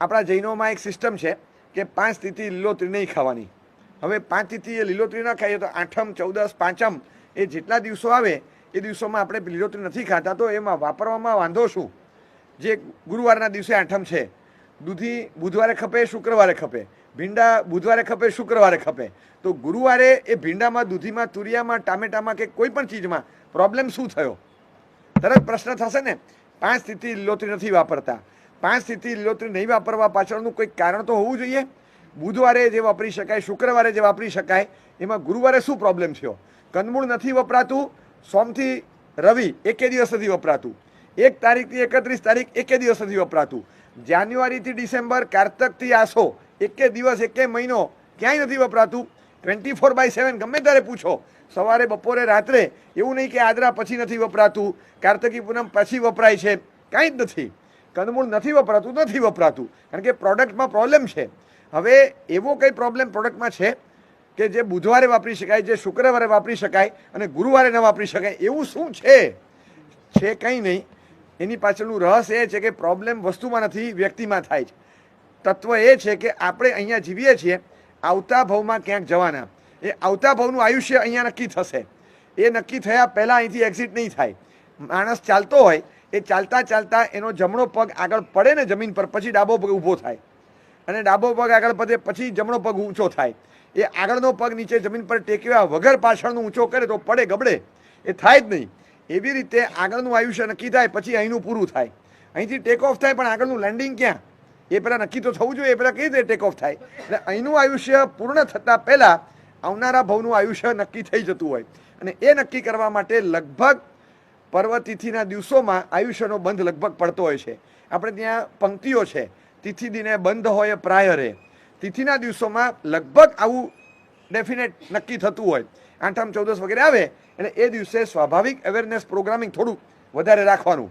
આપણા જૈનોમાં એક સિસ્ટમ છે કે 5 તિથિ લીલોતરી નહીં ખાવાની. હવે 5 તિથિ એ લીલોતરી ન ખાઈએ તો આઠમ, ચૌદસ, પાંચમ એ જેટલા દિવસો આવે એ દિવસોમાં આપણે લીલોતરી નથી ખાતા, તો એમાં વાપરવામાં વાંધો શું? જે ગુરુવારના દિવસે આઠમ છે, દૂધી બુધવારે ખપે, શુક્રવારે ખપે, ભીંડા બુધવારે ખપે, શુક્રવારે ખપે, તો ગુરુવારે એ ભીંડામાં, દૂધીમાં, તુરિયામાં, ટામેટામાં કે કોઈ પણ ચીજમાં પ્રોબ્લેમ શું થયો? તરત પ્રશ્ન થશે ને. 5 તિથિ લીલોતરી નથી વાપરતા. 5 તિથિ લીલોતરી નહીં વાપરવા પાછળનું કોઈ કારણ તો હોવું જોઈએ. બુધવારે જે વાપરી શકાય, શુક્રવારે જે વાપરી શકાય, એમાં ગુરુવારે શું પ્રોબ્લેમ થયો? કંદમૂળ નથી વપરાતું, સોમથી રવિ એકે દિવસ નથી વપરાતું, 1 તારીખથી 31 તારીખ એકે દિવસ નથી વપરાતું, જાન્યુઆરીથી ડિસેમ્બર, કારતકથી આસો એકે દિવસ, એકે મહિનો ક્યાંય નથી વપરાતું. 24/7 ગમે ત્યારે પૂછો, સવારે, બપોરે, રાત્રે, એવું નહીં કે આદરા પછી નથી વપરાતું, કાર્તકી પૂનમ પછી વપરાય છે, કાંઈ જ નથી. કંદમૂળ નથી વપરાતું, નથી વપરાતું, કારણ કે પ્રોડક્ટમાં પ્રોબ્લેમ છે. હવે એવો કંઈ પ્રોબ્લેમ પ્રોડક્ટમાં છે કે જે બુધવારે વાપરી શકાય, જે શુક્રવારે વાપરી શકાય અને ગુરુવારે ન વાપરી શકાય, એવું શું છે? કંઈ નહીં. એની પાછળનું રહસ્ય એ છે કે પ્રોબ્લેમ વસ્તુમાં નથી, વ્યક્તિમાં થાય છે. તત્વ એ છે કે આપણે અહીંયા જીવીએ છીએ, આવતા ભાવમાં ક્યાંક જવાના. એ આવતા ભાવનું આયુષ્ય અહીંયા નક્કી થશે. એ નક્કી થયા પહેલાં અહીંથી એક્ઝિટ નહીં થાય. માણસ ચાલતો હોય, એ ચાલતા ચાલતા એનો જમણો પગ આગળ પડે ને જમીન પર, પછી ડાબો પગ ઊભો થાય, અને ડાબો પગ આગળ પડે પછી જમણો પગ ઊંચો થાય. એ આગળનો પગ નીચે જમીન પર ટેકવ્યા વગર પાછળનું ઊંચો કરે તો પડે ગબડે, એ થાય જ નહીં. એવી રીતે આગળનું આયુષ્ય નક્કી થાય, પછી અહીંનું પૂરું થાય. અહીંથી ટેક ઓફ થાય, પણ આગળનું લેન્ડિંગ ક્યાં? એ પહેલાં નક્કી તો થવું જોઈએ. એ પહેલાં કઈ રીતે ટેક ઓફ થાય? એટલે અહીંનું આયુષ્ય પૂર્ણ થતાં પહેલાં આવનારા ભાવનું આયુષ્ય નક્કી થઈ જતું હોય, અને એ નક્કી કરવા માટે લગભગ પર્વતિથિના દિવસોમાં આયુષ્યનો બંધ લગભગ પડતો હોય છે. આપણે ત્યાં પંક્તિઓ છે, તિથિ દિને બંધ હોય પ્રાયરે. તિથિના દિવસોમાં લગભગ આવું ડેફિનેટ નક્કી થતું હોય. આઠમ, ચૌદસ વગેરે આવે એટલે એ દિવસે સ્વાભાવિક અવેરનેસ પ્રોગ્રામિંગ થોડુંક વધારે રાખવાનું.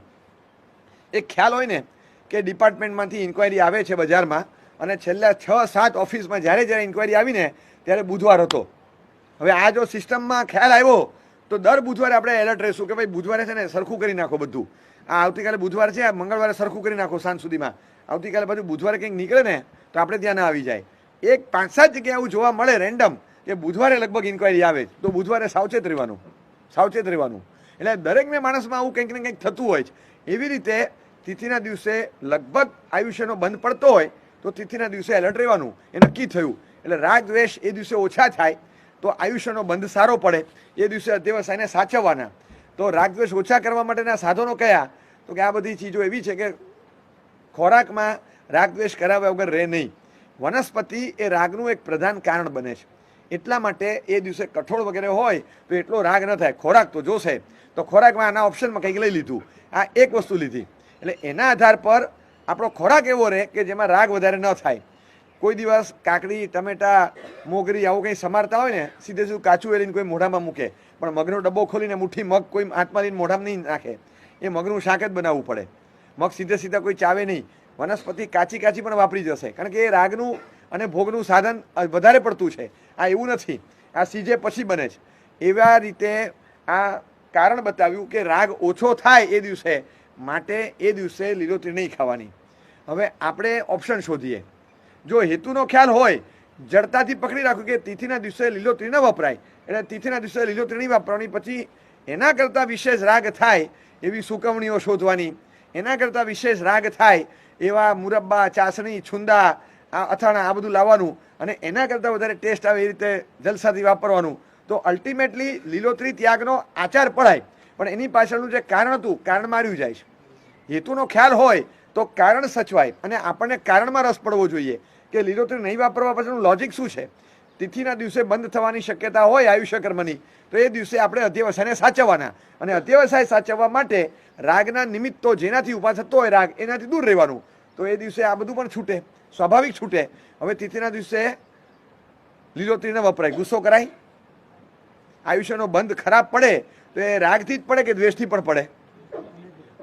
એક ખ્યાલ હોય ને કે ડિપાર્ટમેન્ટમાંથી ઇન્ક્વાયરી આવે છે બજારમાં, અને છેલ્લા 6-7 ઓફિસમાં જ્યારે ઇન્ક્વાયરી આવીને ત્યારે બુધવાર હતો. હવે આ જો સિસ્ટમમાં ખ્યાલ આવ્યો તો દર બુધવારે આપણે એલર્ટ રહીશું કે ભાઈ બુધવારે છે ને સરખું કરી નાખો બધું. આ આવતીકાલે બુધવાર છે, મંગળવારે સરખું કરી નાખો સાંજ સુધીમાં. આવતીકાલે બધું બુધવારે કંઈક નીકળે ને તો આપણે ત્યાં ના આવી જાય. એક 5-7 જગ્યાએ એવું જોવા મળે રેન્ડમ કે બુધવારે લગભગ ઇન્ક્વાયરી આવે, તો બુધવારે સાવચેત રહેવાનું, સાવચેત રહેવાનું. એટલે દરેકને માણસમાં આવું કંઈક ને કંઈક થતું હોય છે. એવી રીતે તિથિના દિવસે લગભગ આયુષ્યનો બંધ પડતો હોય તો તિથિના દિવસે એલર્ટ રહેવાનું. એ નક્કી થયું એટલે રાગ દ્વેષ એ દિવસે ઓછા થાય તો આયુષ્યનો બંધ સારો પડે. એ દિવસે અધ્યવસાયને સાચવવાના. તો રાગ દ્વેષ ઓછા કરવા માટેના સાધનો કયા? તો કે આ બધી ચીજો એવી છે કે ખોરાકમાં રાગ દ્વેષ કરાવ્યા વગર રહે નહીં. વનસ્પતિ એ રાગનું એક પ્રધાન કારણ બને છે. એટલા માટે એ દિવસે કઠોળ વગેરે હોય તો એટલો રાગ ન થાય. ખોરાક તો જોશે, તો ખોરાકમાં આના ઓપ્શનમાં કંઈક લઈ લીધું, આ એક વસ્તુ લીધી. એટલે એના આધાર પર આપણો ખોરાક એવો રહે કે જેમાં રાગ વધારે ન થાય. કોઈ દિવસ કાકડી, ટમેટા, મોગરી આવું કંઈ સમારતા હોય ને, સીધે સીધું કાચું એરીને કોઈ મોઢામાં મૂકે, પણ મગનો ડબ્બો ખોલીને મુઠ્ઠી મગ કોઈ હાથમાં લઈને મોઢામાં નહીં નાખે. એ મગનું શાક જ બનાવવું પડે. મગ સીધે સીધા કોઈ ચાવે નહીં. વનસ્પતિ કાચી કાચી પણ વાપરી જશે, કારણ કે એ રાગનું અને ભોગનું સાધન વધારે પડતું છે. આ એવું નથી, આ સીજે પછી બને છે. એવા રીતે આ કારણ બતાવ્યું કે રાગ ઓછો થાય એ દિવસે, માટે એ દિવસે લીલોતરી નહીં ખાવાની. હવે આપણે ઓપ્શન શોધીએ. જો હેતુનો ખ્યાલ હોય, જડતાથી પકડી રાખ્યું કે તિથિના દિવસે લીલોતરી ન વપરાય, એટલે તિથિના દિવસે લીલોતરી નહીં વાપરવાની. પછી એના કરતાં વિશેષ રાગ થાય એવી સુકવણીઓ શોધવાની. એના કરતાં વિશેષ રાગ થાય એવા મુરબ્બા, ચાસણી, છુંદા, આ અથાણા આ બધું લાવવાનું, અને એના કરતાં વધારે ટેસ્ટ આવે એ રીતે જલસાથી વાપરવાનું. તો અલ્ટિમેટલી લીલોતરી ત્યાગનો આચાર પડાય, પણ એની પાછળનું જે કારણ હતું, કારણ માર્યું જાય છે. હેતુનો ખ્યાલ હોય તો કારણ સચવાય, અને આપણને કારણમાં રસ પડવો જોઈએ કે લીલોતરી નહીં વાપરવા પાછળનું લોજિક શું છે. તિથિના દિવસે બંધ થવાની શક્યતા હોય આયુષ્ય કર્મની, તો એ દિવસે આપણે અધ્યવસાયને સાચવવાના, અને અધ્યવસાય સાચવવા માટે રાગના નિમિત્તો જેનાથી ઊભા થતો હોય રાગ, એનાથી દૂર રહેવાનું. તો એ દિવસે આ બધું પણ છૂટે, સ્વાભાવિક છૂટે. હવે તિથિના દિવસે લીલોતરી ન વપરાય, ગુસ્સો કરાય, આયુષ્યનો બંધ ખરાબ પડે તો એ રાગથી જ પડે કે દ્વેષથી પણ પડે?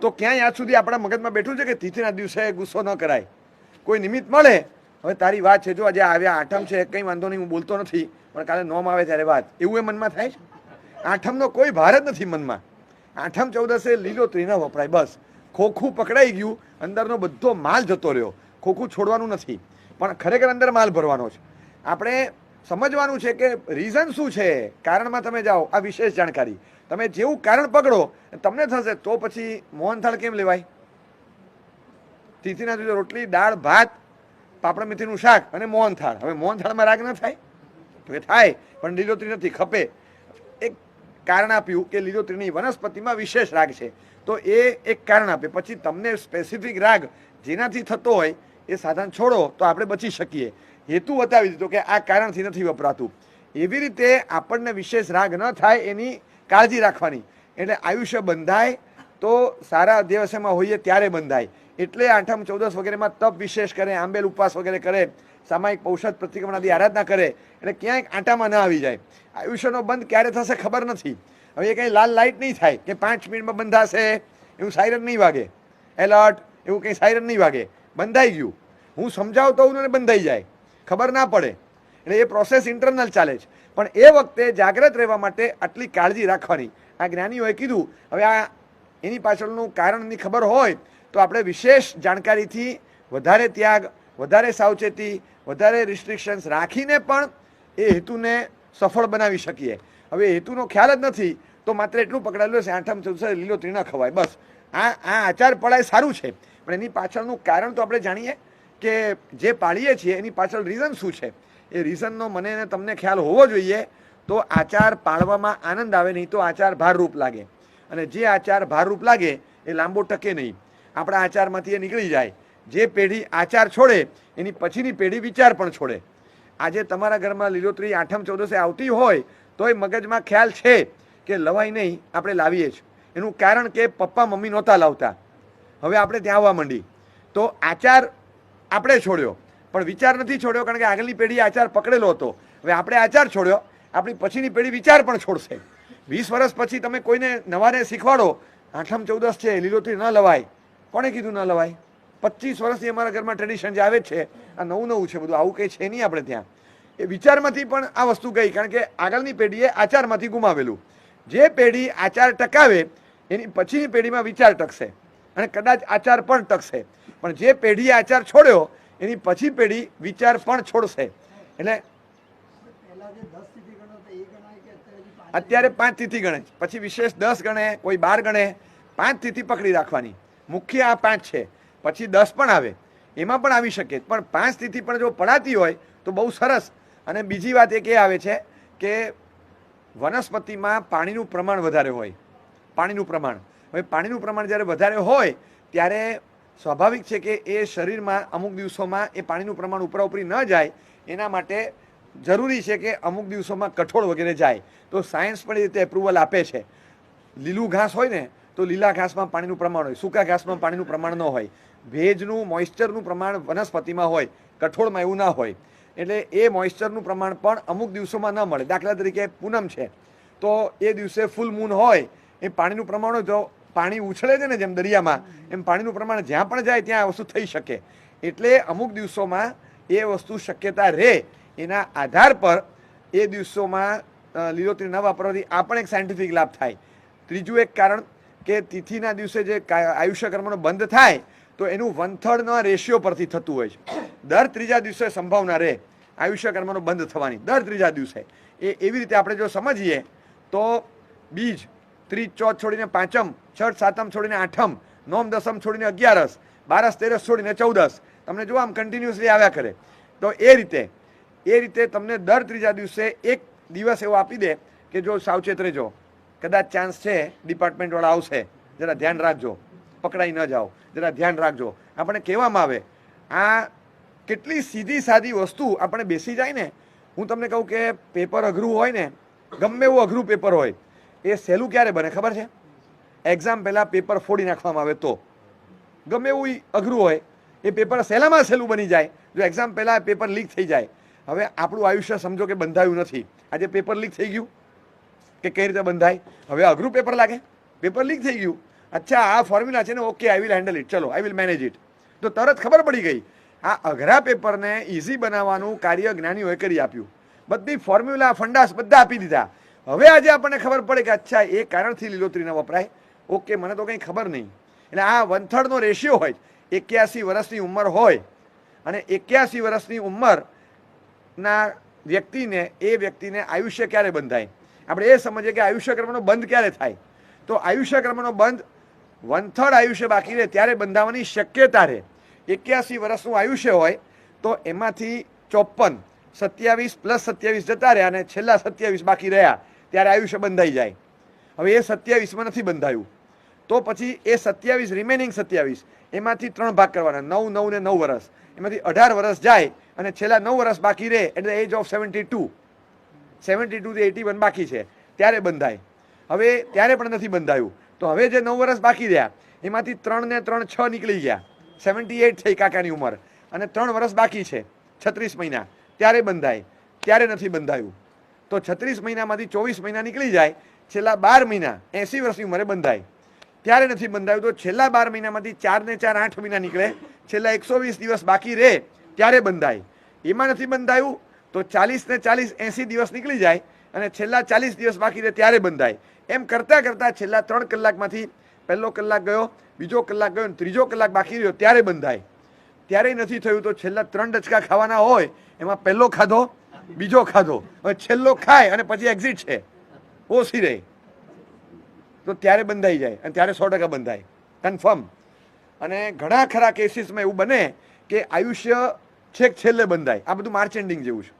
તો ક્યાંય આજ સુધી આપણા મગજમાં બેઠું છે કે તિથિના દિવસે ગુસ્સો ન કરાય? કોઈ નિમિત્ત મળે, હવે તારી વાત છે, જો આજે આવ્યા આઠમ છે, કંઈ વાંધો નહીં, હું બોલતો નથી, પણ કાલે નોમ આવે ત્યારે વાત, એવું એ મનમાં થાય છે? આઠમનો કોઈ ભાર જ નથી મનમાં. આઠમ ચૌદસે લીલોતરી ન વપરાય, બસ ખોખું પકડાઈ ગયું, અંદરનો બધો માલ જતો રહ્યો. ખોખું છોડવાનું નથી, પણ ખરેખર અંદર માલ ભરવાનો છે. આપણે સમજવાનું છે કે રીઝન શું છે, કારણમાં તમે જાઓ. આ વિશેષ જાણકારી તમે જેવું કારણ પકડો તમને થશે તો પછી મોહનથાળ કેમ લેવાય? તિથિના દિવસે રોટલી, દાળ, ભાત, પાપડ મેથીનું શાક અને મોહનથાળ. હવે મોહનથાળમાં રાગ ન થાય? તો એ થાય, પણ લીલોતરી નથી ખપે. એક કારણ આપ્યું કે લીલોતરીની વનસ્પતિમાં વિશેષ રાગ છે, તો એ એક કારણ આપે. પછી તમને સ્પેસિફિક રાગ જેનાથી થતો હોય એ સાધન છોડો તો આપણે બચી શકીએ. હેતુ બતાવી દીધો કે આ કારણથી નથી વપરાતું. એવી રીતે આપણને વિશેષ રાગ ન થાય એની કાળજી રાખવાની. એટલે આયુષ્ય બંધાય તો સારા દિવસેમાં હોઈએ ત્યારે બંધાય. એટલે આઠમ ચૌદસ વગેરેમાં તપ વિશેષ કરે, આંબેલ ઉપવાસ વગેરે કરે, સામાયિક ઔષધ પ્રતિક્રમણાથી આરાધના કરે, એટલે ક્યાંય આંટામાં ન આવી જાય. આયુષ્યનો બંધ ક્યારે થશે ખબર નથી. હવે એ કંઈ લાલ લાઇટ નહીં થાય કે 5 મિનિટમાં બંધાશે, એવું સાયરન નહીં વાગે, એલર્ટ એવું કંઈ સાયરન નહીં વાગે, બંધાઈ ગયું. હું સમજાવતો હોઉં ને બંધાઈ જાય, ખબર ના પડે. એટલે એ પ્રોસેસ ઇન્ટરનલ ચાલે છે. પણ એ વખતે જાગ્રત રહેવા માટે આટલી કાળજી રાખવાની. આ જ્ઞાનીઓએ કીધું. હવે આ એની પાછળનું કારણની ખબર હોય તો આપણે વિશેષ જાણકારીથી વધારે ત્યાગ, વધારે સાવચેતી, વધારે રિસ્ટ્રિક્શન્સ રાખીને પણ એ હેતુને સફળ બનાવી શકીએ. હવે હેતુનો ખ્યાલ જ નથી તો માત્ર એટલું પકડાયેલું છે આઠમ ચૌદસે લીલોતરી ન ખવાય, બસ. આ આચાર પડાય સારું છે, પણ એની પાછળનું કારણ તો આપણે જાણીએ કે જે પાળીએ છીએ એની પાછળ રીઝન શું છે. એ રીઝનનો મને અને તમને ખ્યાલ હોવો જોઈએ, તો આચાર પાળવામાં આનંદ આવે. નહીં તો આચાર ભારરૂપ લાગે, અને જે આચાર ભારરૂપ લાગે એ લાંબો ટકે નહીં. આપણા આચારમાંથી એ નીકળી જાય. જે પેઢી આચાર છોડે એની પછીની પેઢી વિચાર પણ છોડે. આજે તમારા ઘરમાં લીલોતરી આઠમ ચૌદસે આવતી હોય તોય મગજમાં ખ્યાલ છે કે લવાય નહીં, આપણે લાવીએ જ. એનું કારણ કે પપ્પા મમ્મી નહોતા લાવતા, હવે આપણે ત્યાં આવવા માંડી. તો આચાર આપણે છોડ્યો પણ વિચાર નથી છોડ્યો, કારણ કે આગળની પેઢીએ આચાર પકડેલો હતો. હવે આપણે આચાર છોડ્યો, આપણી પછીની પેઢી વિચાર પણ છોડશે. 20 વર્ષ પછી તમે કોઈને નવાને શીખવાડો આઠમ ચૌદસ છે લીલોતરી ન લવાય, કોણે કીધું ન લવાય? 25 વર્ષથી અમારા ઘરમાં ટ્રેડિશન જે આવે જ છે, આ નવું છે બધું, આવું કંઈ છે નહીં આપણે ત્યાં. એ વિચારમાંથી પણ આ વસ્તુ ગઈ, કારણ કે આગળની પેઢીએ આચારમાંથી ગુમાવેલું. જે પેઢી આચાર ટકાવે એની પછીની પેઢીમાં વિચાર ટકશે, અને કદાચ આચાર પણ ટકશે. પણ જે પેઢીએ આચાર છોડ્યો એની પછી પેઢી વિચાર પણ છોડશે. એટલે અત્યારે 5 તિથિ ગણે, પછી વિશેષ 10 ગણે, કોઈ 12 ગણે. 5 તિથિ પકડી રાખવાની. મુખ્ય આ 5 છે, પછી 10 પણ આવે, એમાં પણ આવી શકે. પણ 5 તિથિ પણ જો પડાતી હોય તો બહુ સરસ. અને બીજી વાત એક એ આવે છે કે વનસ્પતિમાં પાણીનું પ્રમાણ વધારે હોય. પાણીનું પ્રમાણ, હવે પાણીનું પ્રમાણ જ્યારે વધારે હોય ત્યારે સ્વાભાવિક છે કે એ શરીરમાં અમુક દિવસોમાં એ પાણીનું પ્રમાણ ઉપરાઉપરી ન જાય. એના માટે જરૂરી છે કે અમુક દિવસોમાં કઠોળ વગેરે જાય. તો સાયન્સ પણ એ રીતે એપ્રુવલ આપે છે. લીલું ઘાસ હોય ને તો લીલા ઘાસમાં પાણીનું પ્રમાણ હોય, સૂકા ઘાસમાં પાણીનું પ્રમાણ ન હોય. ભેજનું, મોઇસ્ચરનું પ્રમાણ વનસ્પતિમાં હોય, કઠોળમાં એવું ના હોય. એટલે એ મોઇસ્ચરનું પ્રમાણ પણ અમુક દિવસોમાં ન મળે. દાખલા તરીકે પૂનમ છે તો એ દિવસે ફૂલ મૂન હોય, એ પાણીનું પ્રમાણ હોય તો પાણી ઉછળે છે ને જેમ દરિયામાં, એમ પાણીનું પ્રમાણ જ્યાં પણ જાય ત્યાં આ વસ્તુ થઈ શકે. એટલે અમુક દિવસોમાં એ વસ્તુ શક્યતા રહે. એના આધાર પર એ દિવસોમાં લીલોતરી ન વાપરવાથી આ પણ એક સાયન્ટિફિક લાભ થાય. ત્રીજું એક કારણ કે તિથિના દિવસે જે આયુષ્ય કર્મનો બંધ થાય તો એનું 1/3 રેશિયો પરથી થતું હોય છે. દર ત્રીજા દિવસે સંભાવના રહે આયુષ્ય કર્મનો બંધ થવાની, દર ત્રીજા દિવસે. એ એવી રીતે આપણે જો સમજીએ તો બીજ, ત્રીજ ચોથ છોડીને પાંચમ, છઠ સાતમ છોડીને આઠમ, નોમ દસમ છોડીને 11, 12 13 છોડીને 14, તમને જો આમ કન્ટિન્યુઅસલી આવ્યા કરે. તો એ રીતે તમને દર ત્રીજા દિવસે એક દિવસ એવો આપી દે કે જો સાવચેત રહેજો, કદાચ ચાન્સ છે ડિપાર્ટમેન્ટવાળા આવશે, જરા ધ્યાન રાખજો, પકડાઈ ન જાઓ, જરા ધ્યાન રાખજો. આપણે કહેવામાં આવે આ કેટલી સીધી સાદી વસ્તુ આપણે બેસી જાય ને. હું તમને કહું કે પેપર અઘરું હોય ને, ગમે એવું અઘરું પેપર હોય, એ સહેલું ક્યારે બને ખબર છે? એક્ઝામ પહેલાં પેપર ફોડી નાખવામાં આવે તો. ગમે એવું અઘરું હોય એ પેપર સહેલામાં સહેલું બની જાય જો એક્ઝામ પહેલાં પેપર લીક થઈ જાય. હવે આપણું આયુષ્ય સમજો કે બંધાયું નથી, આજે પેપર લીક થઈ ગયું કે કઈ રીતે બંધાય? હવે અઘરું પેપર લાગે, પેપર લીક થઈ ગયું. અચ્છા આ ફોર્મ્યુલા છે ને, okay I will handle it, ચલો આઈ વિલ મેનેજ ઇટ. તો તરત ખબર પડી ગઈ. આ અઘરા પેપરને ઇઝી બનાવવાનું કાર્ય જ્ઞાનીઓએ કરી આપ્યું. બધી ફોર્મ્યુલા, ફંડાસ બધા આપી દીધા. હવે આજે આપણને ખબર પડે કે અચ્છા એ કારણથી લીલોતરી ન વપરાય. ઓકે, મને તો કંઈ ખબર નહીં. એટલે આ 1/3 રેશિયો હોય, 81 વર્ષની ઉંમર હોય અને 81 વર્ષની ઉંમરના વ્યક્તિને આયુષ્ય ક્યારે બંધાય? આપણે એ સમજીએ કે આયુષ્યક્રમનો બંધ ક્યારે થાય. તો આયુષ્યક્રમનો બંધ 1/3 આયુષ્ય બાકી રહે ત્યારે બંધાવવાની શક્યતા રહે. 81 વર્ષનું આયુષ્ય હોય તો એમાંથી 54, 27 + 27 જતા રહ્યા અને છેલ્લા 27 બાકી રહ્યા ત્યારે આયુષ્ય બંધાઈ જાય. હવે એ 27માં નથી બંધાયું તો પછી એ 27 રિમેનિંગ 27 એમાંથી 3 ભાગ કરવાના, 9, 9 ને 9 વર્ષ, એમાંથી 18 વર્ષ જાય અને છેલ્લા 9 વર્ષ બાકી રહે એટલે એજ ઓફ 72 થી 81 બાકી છે ત્યારે બંધાય. હવે ત્યારે પણ નથી બંધાયું તો હવે જે 9 વર્ષ બાકી રહ્યા એમાંથી 3 ને 3 6 નીકળી ગયા, 78 થઈ કાકાની ઉંમર અને 3 વર્ષ બાકી છે 36 મહિના ત્યારે બંધાય. ત્યારે નથી બંધાયું તો 36 મહિનામાંથી 24 મહિના નીકળી જાય, છેલ્લા 12 મહિના 80 વર્ષની ઉંમરે બંધાય. ત્યારે નથી બંધાયું તો છેલ્લા 12 મહિનામાંથી 4 ને 4 8 મહિના નીકળે, છેલ્લા 120 દિવસ બાકી રહે ત્યારે બંધાય. એમાં નથી બંધાયું તો 40 ને 40 80 દિવસ નીકળી જાય અને છેલ્લા 40 દિવસ બાકી રહે ત્યારે બંધાય. એમ કરતાં કરતાં છેલ્લા 3 કલાકમાંથી પહેલો કલાક ગયો, બીજો કલાક ગયો, ત્રીજો કલાક બાકી રહ્યો ત્યારે બંધાય. ત્યારે નથી થયું તો છેલ્લા 3 ડચકા ખાવાના હોય એમાં પહેલો ખાધો, બીજો ખાધો, હવે છેલ્લો ખાય અને પછી એક્ઝિટ છે ઓછી રહે તો ત્યારે બંધાઈ જાય અને ત્યારે 100% બંધાય કન્ફર્મ. અને ઘણા ખરા કેસીસમાં એવું બને કે આયુષ્ય છેક છેલ્લે બંધાય. આ બધું માર્ચ એન્ડિંગ જેવું છે.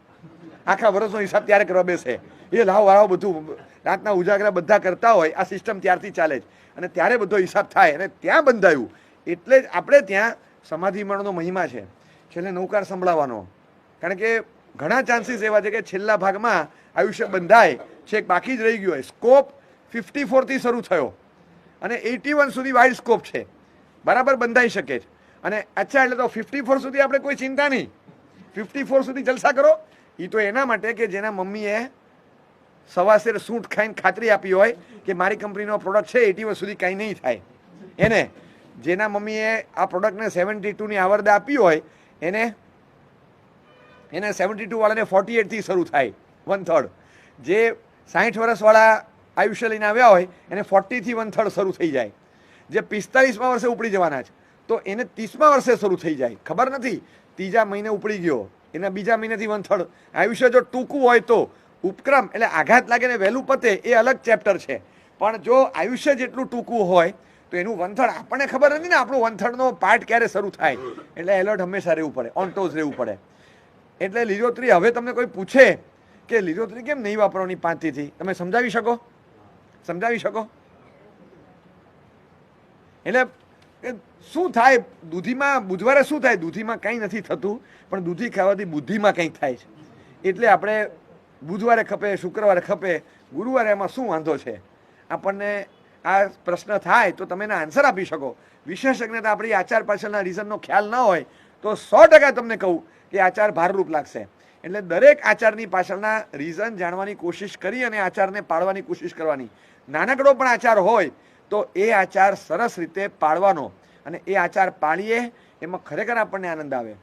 આખા વર્ષનો હિસાબ ત્યારે કરવા બેસે એ લાવ બધું રાતના ઉજાગરા બધા કરતા હોય, આ સિસ્ટમ ત્યારથી ચાલે જ અને ત્યારે બધો હિસાબ થાય અને ત્યાં બંધાયું. એટલે જ આપણે ત્યાં સમાધિ મરણનો મહિમા છે, છેલ્લે નૌકાર સંભળાવવાનો. કારણ કે ઘણા ચાન્સીસ એવા છે કે છેલ્લા ભાગમાં આયુષ્ય બંધાય છેક બાકી જ રહી ગયું હોય. સ્કોપ 54 થી શરૂ થયો અને 81 સુધી વાઇડ સ્કોપ છે, બરાબર બંધાઈ શકે છે. અને અચ્છા એટલે તો 54 સુધી આપણે કોઈ ચિંતા નહીં, 54 સુધી જલસા કરો. એ તો એના માટે કે જેના મમ્મીએ સવાસેર સૂંઠ ખાઈને ખાતરી આપી હોય કે મારી કંપનીનો પ્રોડક્ટ છે 81 સુધી કાંઈ નહીં થાય, એને જેના મમ્મીએ આ પ્રોડક્ટને 72ની આવરદા આપી હોય એને 72 વાળાને 48 થી શરૂ થાય 1/3. જે 60 વર્ષવાળા આયુષ્ય લઈને આવ્યા હોય એને 40 થી 1/3 શરૂ થઈ જાય. જે 45મા વર્ષે ઉપડી જવાના છે તો એને 30મા વર્ષે શરૂ થઈ જાય. ખબર નથી ત્રીજા મહિને ઉપડી ગયો એના બીજા મહિનેથી 1/3. આયુષ્ય જો ટૂંકું હોય તો ઉપક્રમ એટલે આઘાત લાગે ને વહેલું પતે એ અલગ ચેપ્ટર છે, પણ જો આયુષ્ય જેટલું ટૂંકું હોય તો એનું 1/3 આપણને ખબર નથી ને આપણું 1/3નો પાર્ટ ક્યારે શરૂ થાય. એટલે એલર્ટ હંમેશા રહેવું પડે, ઓન ટોઝ રહેવું પડે. એટલે લીલોતરી હવે તમને કોઈ પૂછે કે લીલોતરી કેમ નહીં વાપરવાની 5 થી, તમે સમજાવી શકો? એટલે શું થાય દૂધીમાં બુધવારે શું થાય? દૂધીમાં કંઈ નથી થતું, પણ દૂધી ખાવાથી બુદ્ધિમાં કંઈક થાય છે. એટલે આપણે બુધવારે ખપે, શુક્રવારે ખપે, ગુરુવારે એમાં શું વાંધો છે? આપણને આ પ્રશ્ન થાય તો તમે એના આન્સર આપી શકો. વિશેષજ્ઞતા આપણી આચાર પાછળના રીઝનનો ખ્યાલ ન હોય તો 100% તમને કહું કે આચાર ભારરૂપ લાગશે. એટલે દરેક આચારની પાછળના રીઝન જાણવાની કોશિશ કરી અને આચારને પાળવાની કોશિશ કરવાની. નાનકડો પણ આચાર હોય તો એ આચાર સરસ રીતે પાળવાનો અને એ આચાર પાળીએ એમાં ખરેખર આપણને આનંદ આવે.